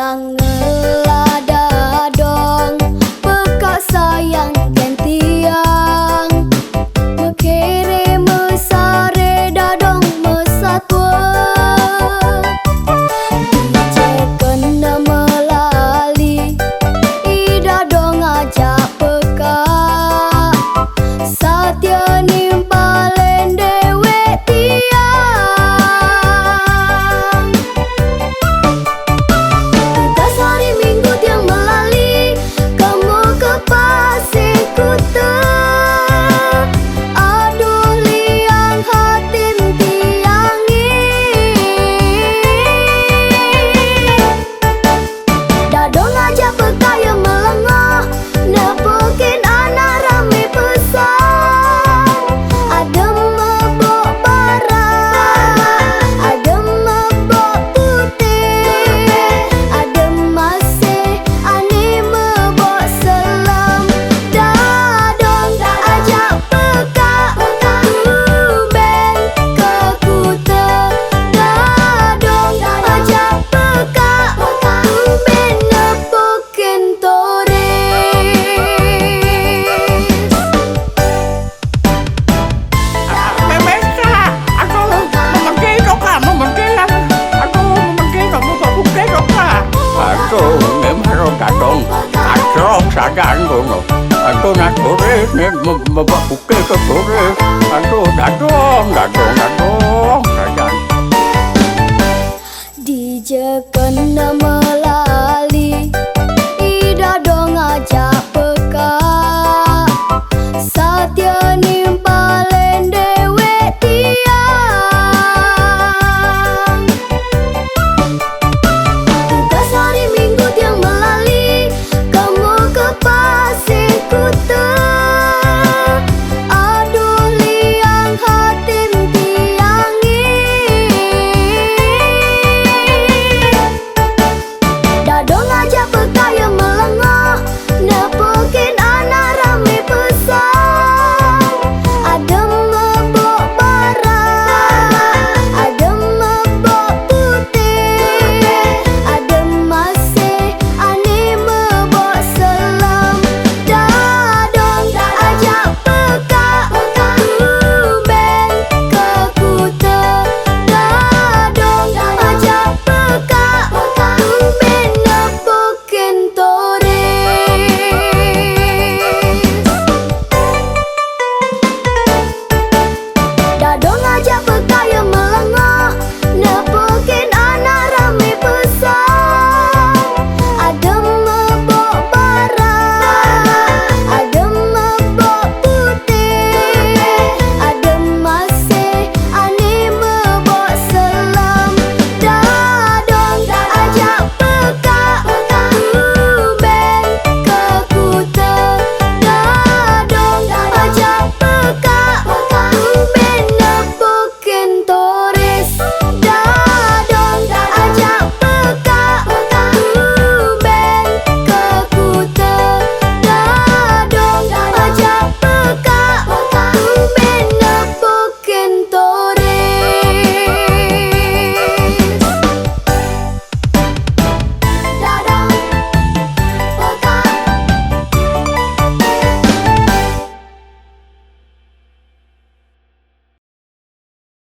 yang ngelada dong peka sayang gentiang mekere mesare dadong mesatwa dijeken melali ida dong ajak peka satya nimpalen dewek tiang tugas hari minggu tiang melali kamu ke pasir kuta aduh liang hatim tiangi dadong aja peka yang melengah nepokin anak rame pesan adem mebok barang adem mebok putih adem masih ani mebok selam dadong ajak peka tuben ke kuta dadong ajak peka tuben nepokin toris Meka, aku memanggil kau memanggil aku memanggil kamu memanggil aku memang kadang sagan gono aku nak turis membuka ke turis aku dadong sagan dijeken nama